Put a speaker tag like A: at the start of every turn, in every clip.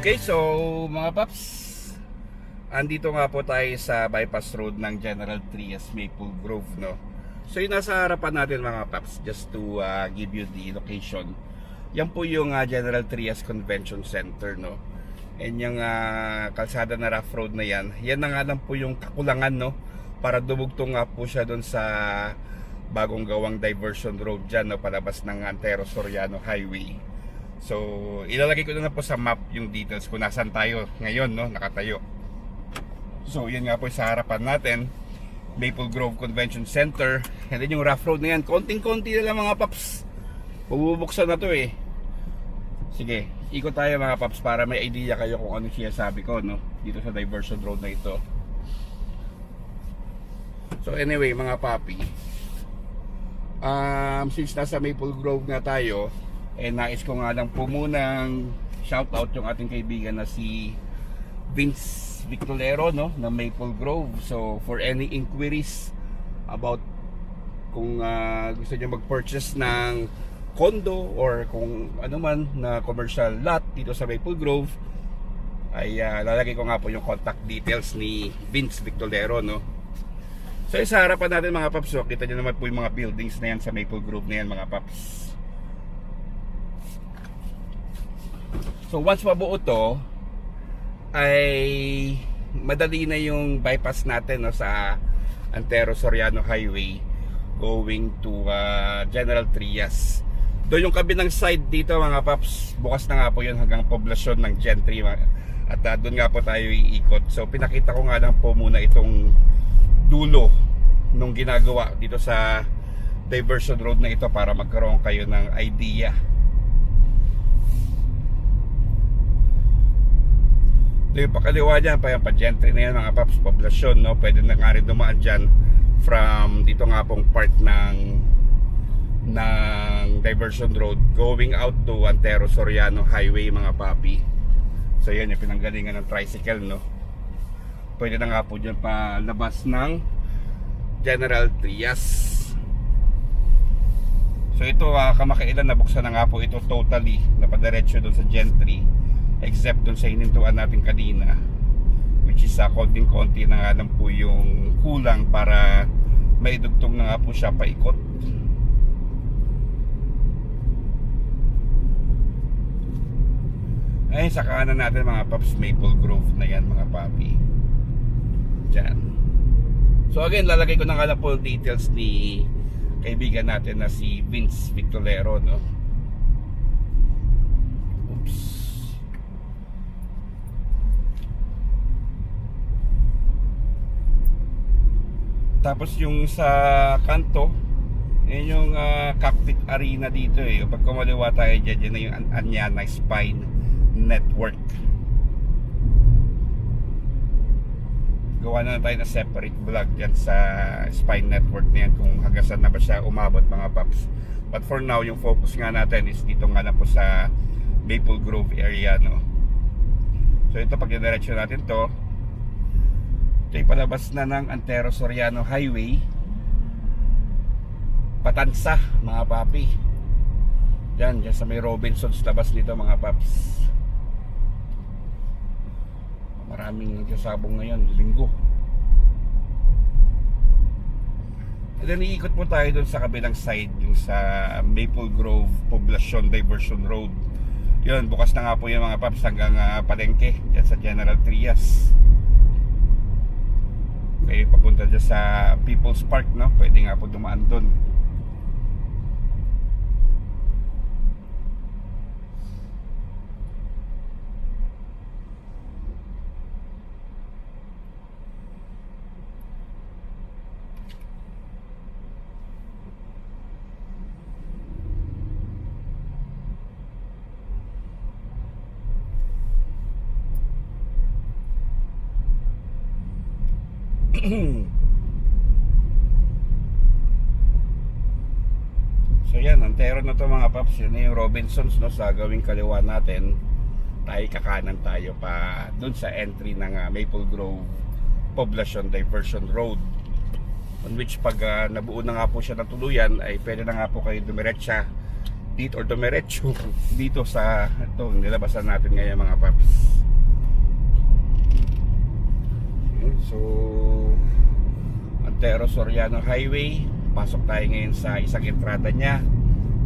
A: Okay, so mga paps, andito nga po tayo sa bypass road ng General Trias, Maple Grove, no? So yung nasa harapan natin mga paps, just to give you the location. Yan po yung General Trias Convention Center, no? And yung kalsada na rough road na yan, yan na nga lang po yung kakulangan, no? Para dumugtong nga po siya doon sa bagong gawang diversion road dyan, no? Palabas ng Antero Soriano Highway. So, ilalagay ko na po sa map yung details kung nasan tayo ngayon, no, nakatayo. So, yan nga po sa harapan natin, Maple Grove Convention Center. And then yung rough road na yan, konting-konti na lang mga paps. Bubuksan na to eh. Sige, ikot tayo mga paps para may idea kayo kung ano siya sabi ko, no, dito sa diversion road na ito. So anyway mga papi, since nasa Maple Grove nga tayo, nais ko nga lang po munang shoutout yung ating kaibigan na si Vince Victolero, no, na Maple Grove. So for any inquiries about kung gusto niyo mag-purchase ng condo or kung ano man na commercial lot dito sa Maple Grove, ay lalagay ko nga po yung contact details ni Vince Victolero, no. So sa harapan natin mga paps, so, kita nyo naman po yung mga buildings na yan sa Maple Grove na yan mga paps. So once mabuo to, ay madali na yung bypass natin, no, sa Antero Soriano Highway going to General Trias. Doon yung kabilang side dito mga paps, bukas na nga po yun hanggang poblasyon ng Gentry, at doon nga po tayo iikot. So pinakita ko nga lang po muna itong dulo nung ginagawa dito sa diversion road na ito para magkaroon kayo ng idea. Yung pakaliwa dyan, pa Gentry na yan mga paps, poblasyon, no? Pwede na nga rin dumaan dyan from dito nga pong part ng diversion road going out to Antero Soriano Highway mga papi. So yan yung pinanggalingan ng tricycle, no? Pwede na nga po dyan palabas ng General Trias. So ito kamakailan nabuksan na nga po ito totally, napadiretso doon sa Gentry, except doon sa hinintuan natin kanina, which is konting-konti na nga lang po yung kulang para maidugtong na nga po siya paikot. Ay, sa kanan natin mga paps, Maple Grove na yan mga papi. Diyan. So again, lalagay ko na nga lang po details ni kaibigan natin na si Vince Victolero, no? Oops. Tapos yung sa kanto, yun yung cockpit arena dito eh. Pag kumaliwa tayo dyan, yun na yung Anyana Spine Network. Gawa na tayo na separate vlog dyan sa Spine Network na yan kung hanggang saan na ba siya umabot mga paps. But for now, yung focus nga natin is dito nga na po sa Maple Grove area, no. So ito, pag diretso natin to, ito ay palabas na ng Antero Soriano Highway Patansa mga papi. Dyan sa may Robinsons labas nito mga paps. Maraming nagsasabong ngayon, linggo. And then iikot po tayo dun sa kabilang side, yung sa Maple Grove Poblacion Diversion Road. Yun, bukas na nga po yun mga paps hanggang Palengke, dyan sa General Trias. Okay, papunta dyan sa People's Park, no? Pwede nga po dumaan dun. So yan, Antero na to mga paps. Yan yung Robinsons, no, sa gawing kaliwa natin. Tayo kakanan tayo pa dun sa entry ng Maple Grove Poblacion Diversion Road, on which pag nabuo na nga po siya ng tuluyan, ay pwede na nga po kayo dumiretsa dito or dumiretso dito sa ito nilabasan natin ngayon mga paps. So Antero Soriano Highway, pasok tayo ngayon sa isang entrada niya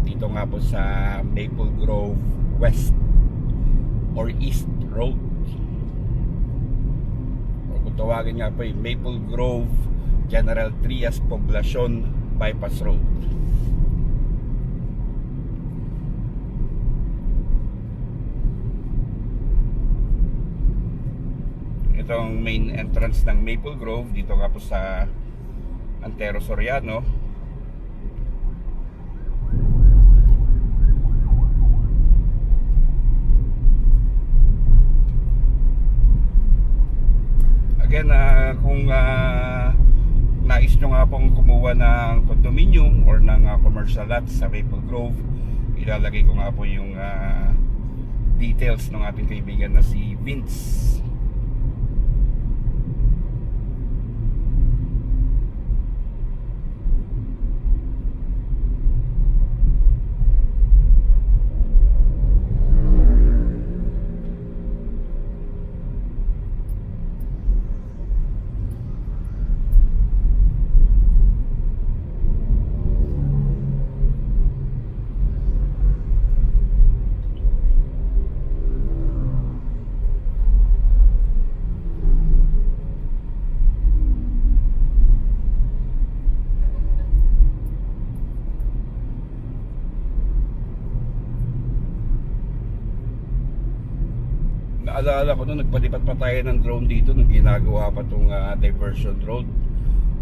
A: dito nga po sa Maple Grove West or East Road, o kung tawagin nga po yung Maple Grove General Trias Poblacion Bypass Road. Itong main entrance ng Maple Grove dito nga po sa Antero Soriano. Again, kung nais nyo nga pong kumuha ng condominium or ng commercial lot sa Maple Grove, ilalagay ko nga po yung details ng ating kaibigan na si Vince. Naalala ko nung nagpalipat pa tayo ng drone dito nung ginagawa pa itong diversion road,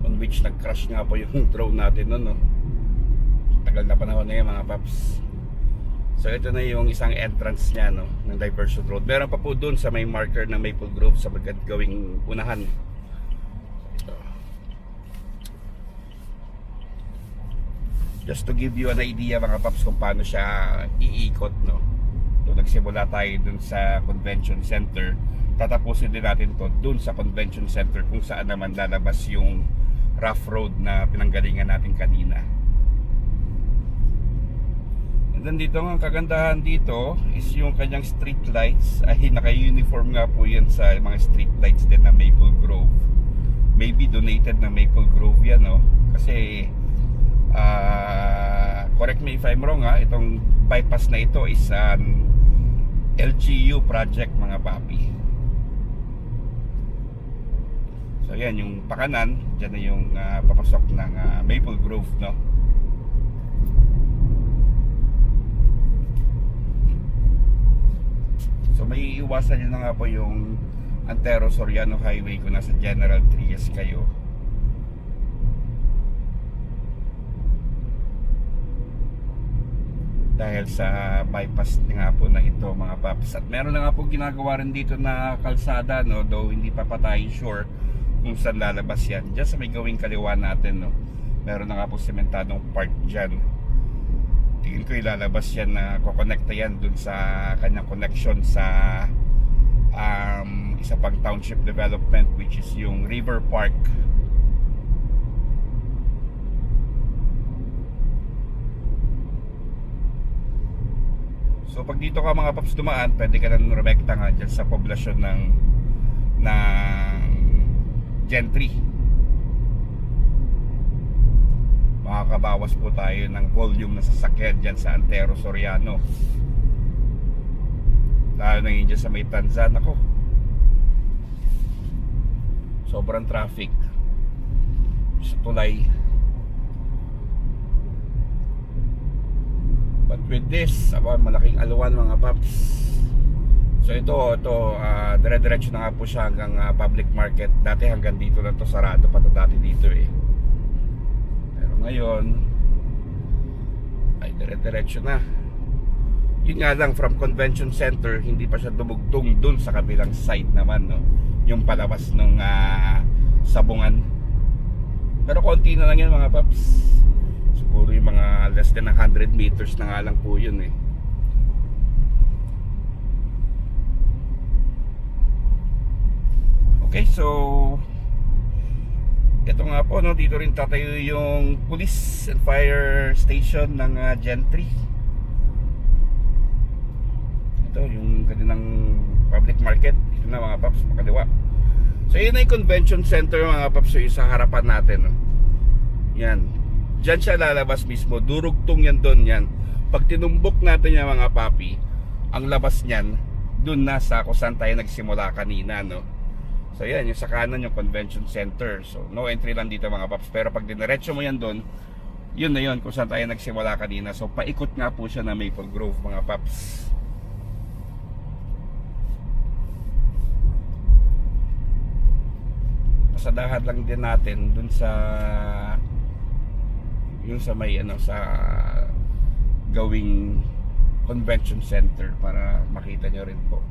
A: on which nag-crash nga po yung drone natin nun, no? Tagal na panahon na yun mga paps. So ito na yung isang entrance niya, no, ng diversion road. Meron pa po dun sa may marker ng Maple Grove sa magagawing unahan. Ito. Just to give you an idea mga paps kung paano siya iikot, no. So, nagsimula tayo dun sa convention center, tatapusin din natin to dun sa convention center kung saan naman lalabas yung rough road na pinanggalingan natin kanina. And then dito ang kagandahan dito is yung kanyang street lights. Ay naka-uniform nga po yan sa mga street lights din na Maple Grove. Maybe donated na Maple Grove yan, no? Kasi correct me if I'm wrong, itong bypass na ito is an LGU project mga papi. So yan yung pakanan, dyan na yung papasok ng Maple Grove, no? So may iiwasan nyo na nga po yung Antero Soriano Highway kung nasa General Trias kayo. Dahil sa bypass nga po na ito mga paps. At meron na nga po ginagawa rin dito na kalsada, no, though hindi pa tayo sure kung saan lalabas yan. Diyan sa may gawing kaliwa natin, no, meron na nga po sementadong part dyan. Tingin ko ilalabas yan na kukonekta yan dun sa kanyang connection sa isa pang township development, which is yung River Park. So pag dito ka mga paps dumaan, pwede ka nang rumekta nga dyan sa poblasyon ng Gentry. Makakabawas po tayo ng volume na sasakyan dyan sa Antero Soriano. Lalo na yun dyan sa may Tanzan. Ako, sobrang traffic sa tulay. But with this, malaking alawan mga paps. So ito dire-diretso na nga po siya hanggang public market. Dati hanggang dito lang to, sarado pa to dati dito eh. Pero ngayon ay dire-diretso na. Yun nga lang, from convention center hindi pa siya dumugtong dun sa kabilang side naman, no? Yung palabas ng Sabungan. Pero konti na lang yan mga paps. Siguro yung mga less than 100 meters na nga lang po yun eh. Okay, so ito nga po, no, dito rin tatayo yung police and fire station ng Gentry. ito, yung kanilang public market. Dito na mga paps, makaliwa. So yun na yung convention center mga paps, yung sa harapan natin, no? Yan. Diyan siya lalabas mismo. Durugtong yan doon yan. Pag tinumbok natin yan mga papi, ang labas niyan doon na sa kung saan tayo nagsimula kanina, no? So yan, yung sa kanan yung convention center. So no entry lang dito mga paps. Pero pag diniretso mo yan doon, yun na yun kung saan tayo nagsimula kanina. So paikot nga po siya na Maple Grove mga paps. Pasadahan lang din natin dun sa yung sa may ano, sa gawing convention center para makita nyo rin po.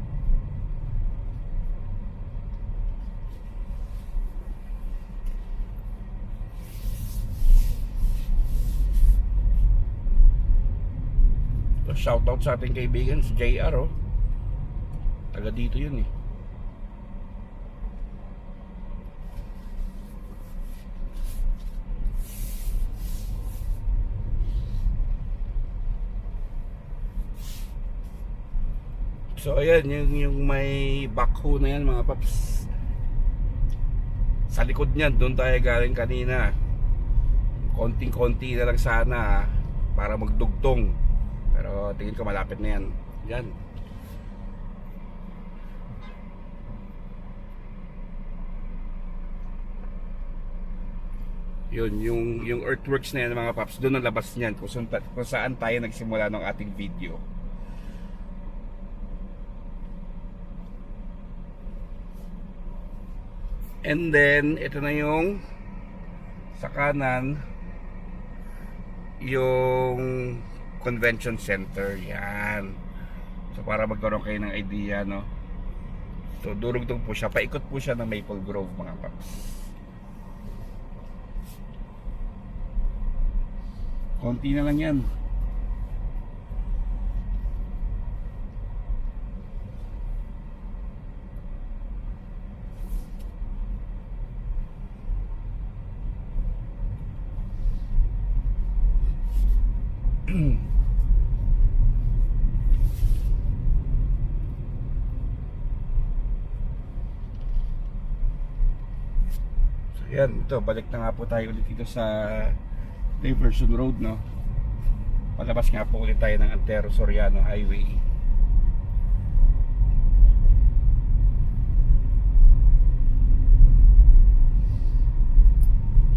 A: So, shoutout sa ating kaibigan si JR, oh. Taga dito yun eh. So ayan, yung may backhoe na yan mga paps. Sa likod niyan, doon tayo galing kanina. Konting-konti na lang sana para magdugtong. Pero tingin ko malapit na yan. Yan. Yun, yung earthworks na yan mga paps, doon ang labas niyan kung saan tayo nagsimula ng ating video. And then ito na yung sa kanan, yung convention center. Yan. So para magkaroon kayo ng idea, no? So durugtong po siya, paikot po siya ng Maple Grove mga paps. Konti na lang yan. So yan, ito, balik na nga po tayo ulit dito sa Diversion Road, no? Palabas nga po ulit tayo ng Antero Soriano Highway.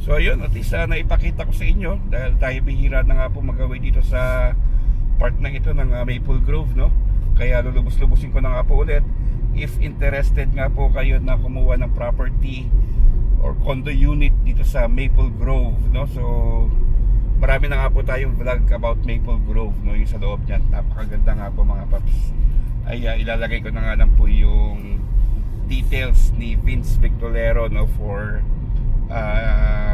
A: So ayun, at least naipakita ko sa inyo dahil tayo bihira na nga po mag-away dito sa part na ito ng Maple Grove, no? Kaya lulubos-lubusin ko na nga po ulit. If interested nga po kayo na kumuha ng property or condo unit dito sa Maple Grove, no? So marami na nga po tayong vlog about Maple Grove, no? Yung sa loob niyan, napakaganda nga po mga paps. Ay ilalagay ko na nga lang po yung details ni Vince Victolero, no, for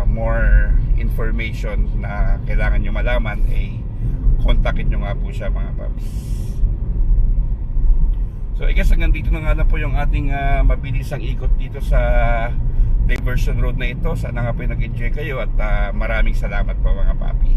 A: more information na kailangan nyo malaman, kontakin nyo nga po siya mga paps. So I guess hanggang dito na nga lang po yung ating mabilisang ikot dito sa Diversion Road na ito. Sana nga po nag-enjoy kayo at maraming salamat po mga papi.